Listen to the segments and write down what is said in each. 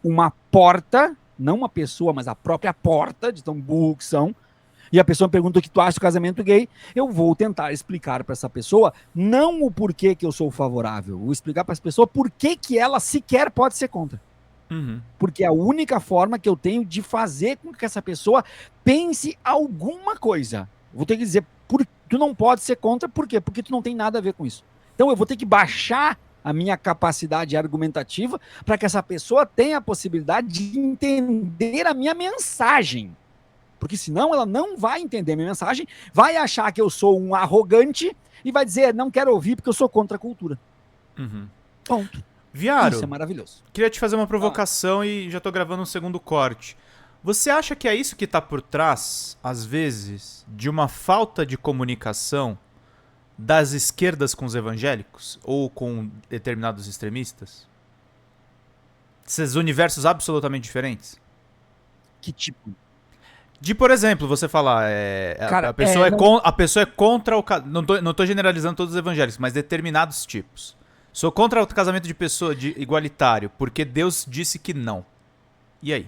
uma porta, não uma pessoa, mas a própria porta, de tão burro que são, e a pessoa me pergunta o que tu acha do casamento gay, eu vou tentar explicar para essa pessoa não o porquê que eu sou favorável, vou explicar para essa pessoa por que ela sequer pode ser contra. Porque é a única forma que eu tenho de fazer com que essa pessoa pense alguma coisa. Vou ter que dizer, tu não pode ser contra, por quê? Porque tu não tem nada a ver com isso. Então eu vou ter que baixar a minha capacidade argumentativa para que essa pessoa tenha a possibilidade de entender a minha mensagem. Porque senão ela não vai entender a minha mensagem, vai achar que eu sou um arrogante e vai dizer, não quero ouvir porque eu sou contra a cultura. Ponto. Viaro, isso é maravilhoso. Queria te fazer uma provocação e já tô gravando um segundo corte. Você acha que é isso que tá por trás, às vezes, de uma falta de comunicação das esquerdas com os evangélicos? Ou com determinados extremistas? Esses universos absolutamente diferentes? Que tipo? De, por exemplo, você falar, Cara, a pessoa é contra o... Não tô generalizando todos os evangélicos, mas determinados tipos. Sou contra o casamento de pessoa de igualitário, porque Deus disse que não. E aí?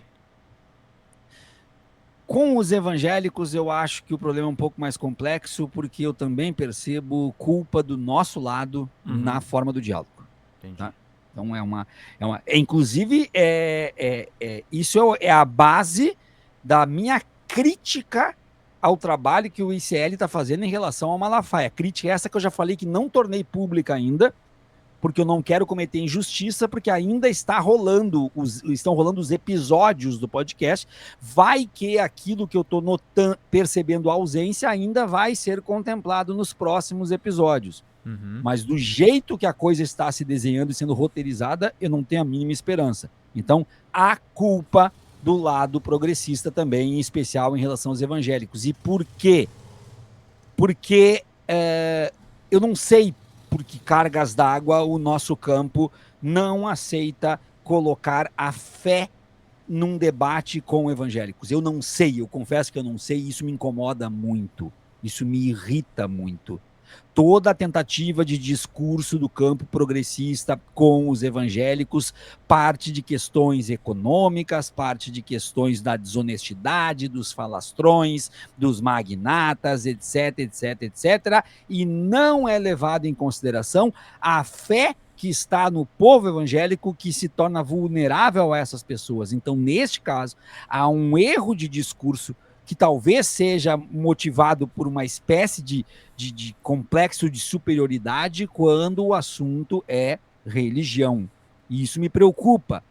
Com os evangélicos, eu acho que o problema é um pouco mais complexo, porque eu também percebo culpa do nosso lado na forma do diálogo. Entendi. Tá? Então inclusive, isso é a base da minha crítica ao trabalho que o ICL está fazendo em relação ao Malafaia. A crítica é essa que eu já falei que não tornei pública ainda, porque eu não quero cometer injustiça, porque ainda estão rolando os episódios do podcast. Vai que aquilo que eu estou percebendo a ausência ainda vai ser contemplado nos próximos episódios. Mas do jeito que a coisa está se desenhando e sendo roteirizada, eu não tenho a mínima esperança. Então, há culpa do lado progressista também, em especial em relação aos evangélicos. E por quê? Porque eu não sei por que cargas d'água o nosso campo não aceita colocar a fé num debate com evangélicos. Eu não sei, eu confesso que eu não sei, e isso me incomoda muito, isso me irrita muito. Toda a tentativa de discurso do campo progressista com os evangélicos parte de questões econômicas, parte de questões da desonestidade, dos falastrões, dos magnatas, etc, etc, etc, e não é levado em consideração a fé que está no povo evangélico, que se torna vulnerável a essas pessoas. Então, neste caso, há um erro de discurso que talvez seja motivado por uma espécie de complexo de superioridade quando o assunto é religião. E isso me preocupa.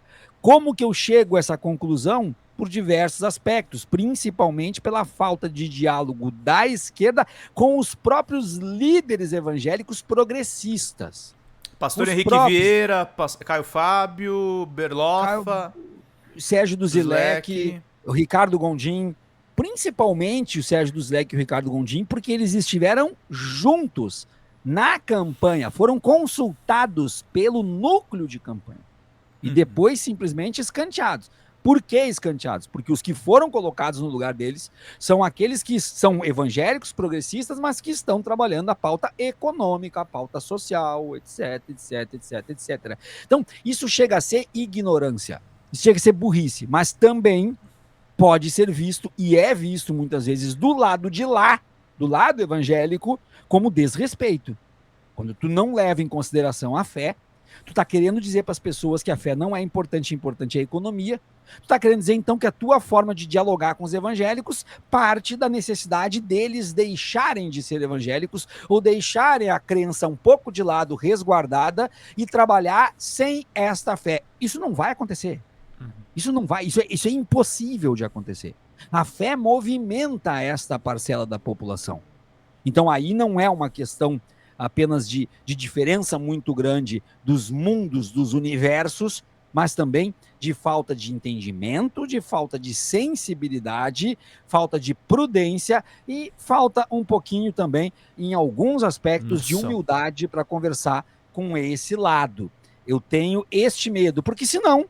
Como que eu chego a essa conclusão? Por diversos aspectos, principalmente pela falta de diálogo da esquerda com os próprios líderes evangélicos progressistas. Pastor Henrique Vieira, Caio Fábio, Berloffa, Sérgio Duzilek, o Ricardo Gondim, principalmente o Sérgio Duzilek e o Ricardo Gondim, porque eles estiveram juntos na campanha, foram consultados pelo núcleo de campanha e depois simplesmente escanteados. Por que escanteados? Porque os que foram colocados no lugar deles são aqueles que são evangélicos, progressistas, mas que estão trabalhando a pauta econômica, a pauta social, etc, etc, etc, etc. Então, isso chega a ser ignorância, isso chega a ser burrice, mas também pode ser visto, e é visto muitas vezes do lado de lá, do lado evangélico, como desrespeito. Quando tu não leva em consideração a fé, tu tá querendo dizer para as pessoas que a fé não é importante, importante é a economia. Tu tá querendo dizer, então, que a tua forma de dialogar com os evangélicos parte da necessidade deles deixarem de ser evangélicos ou deixarem a crença um pouco de lado, resguardada, e trabalhar sem esta fé. Isso não vai acontecer. Isso não vai, isso é impossível de acontecer. A fé movimenta esta parcela da população. Então aí não é uma questão apenas de diferença muito grande dos mundos, dos universos, mas também de falta de entendimento, de falta de sensibilidade, falta de prudência e falta um pouquinho também, em alguns aspectos, de humildade para conversar com esse lado. Eu tenho este medo, porque senão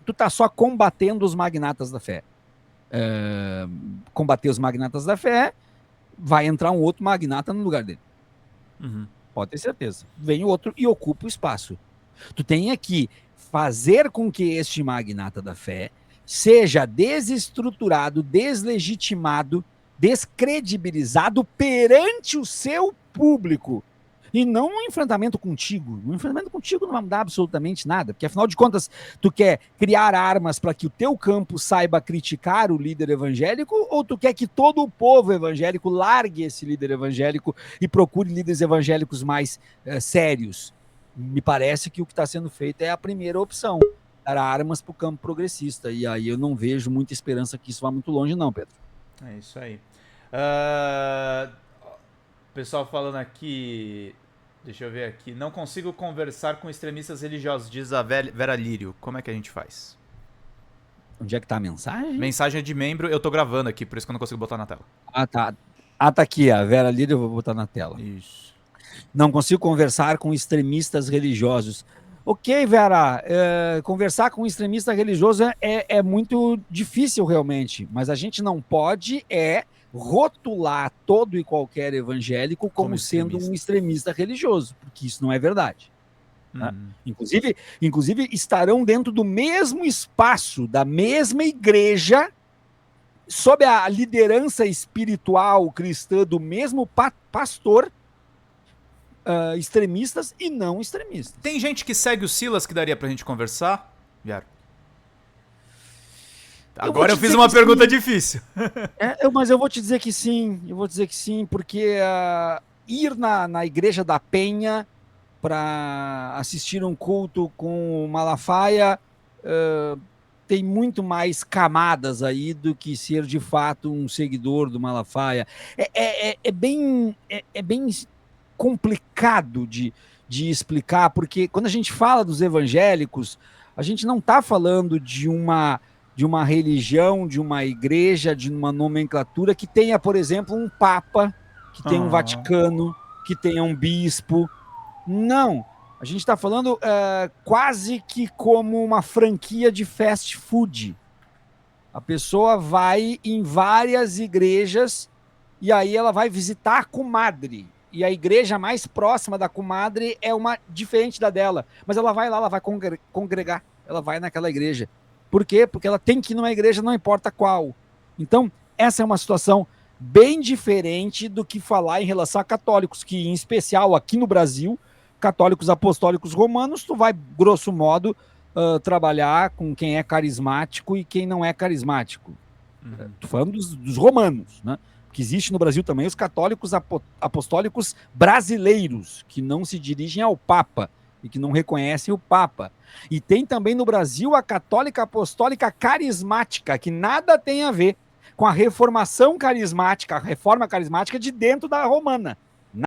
tu tá só combatendo os magnatas da fé. Combater os magnatas da fé, vai entrar um outro magnata no lugar dele. Pode ter certeza. Vem o outro e ocupa o espaço. Tu tem que fazer com que este magnata da fé seja desestruturado, deslegitimado, descredibilizado perante o seu público. E não um enfrentamento contigo. Um enfrentamento contigo não vai mudar absolutamente nada, porque afinal de contas, tu quer criar armas para que o teu campo saiba criticar o líder evangélico, ou tu quer que todo o povo evangélico largue esse líder evangélico e procure líderes evangélicos mais sérios? Me parece que o que está sendo feito é a primeira opção, dar armas para o campo progressista, e aí eu não vejo muita esperança que isso vá muito longe não, Pedro. É isso aí. Pessoal falando aqui, deixa eu ver aqui, não consigo conversar com extremistas religiosos, diz a Vera Lírio. Como é que a gente faz? Onde é que tá a mensagem? Mensagem é de membro, eu tô gravando aqui, por isso que eu não consigo botar na tela. Ah, tá. Ah, tá aqui, a Vera Lírio, eu vou botar na tela. Isso. Não consigo conversar com extremistas religiosos. Ok, Vera, conversar com um extremista religioso é muito difícil realmente, mas a gente não pode rotular todo e qualquer evangélico como sendo um extremista religioso, porque isso não é verdade. Né? Inclusive, estarão dentro do mesmo espaço, da mesma igreja, sob a liderança espiritual cristã do mesmo pastor, extremistas e não extremistas. Tem gente que segue o Silas que daria pra gente conversar, Viaro? Agora eu fiz uma pergunta difícil. Mas eu vou te dizer que sim. Eu vou dizer que sim, porque ir na Igreja da Penha para assistir um culto com o Malafaia tem muito mais camadas aí do que ser de fato um seguidor do Malafaia. É bem complicado de explicar, porque quando a gente fala dos evangélicos, a gente não está falando de uma religião, de uma igreja, de uma nomenclatura que tenha, por exemplo, um papa, que tenha um Vaticano, que tenha um bispo. Não. A gente está falando quase que como uma franquia de fast food. A pessoa vai em várias igrejas e aí ela vai visitar a comadre. E a igreja mais próxima da comadre é uma diferente da dela. Mas ela vai lá, ela vai congregar. Ela vai naquela igreja. Por quê? Porque ela tem que ir numa igreja, não importa qual. Então, essa é uma situação bem diferente do que falar em relação a católicos, que em especial aqui no Brasil, católicos apostólicos romanos, tu vai, grosso modo, trabalhar com quem é carismático e quem não é carismático. Tô falando dos romanos, né? Que existe no Brasil também os católicos apostólicos brasileiros, que não se dirigem ao Papa e que não reconhecem o Papa. E tem também no Brasil a católica apostólica carismática, que nada tem a ver com a reforma carismática de dentro da romana.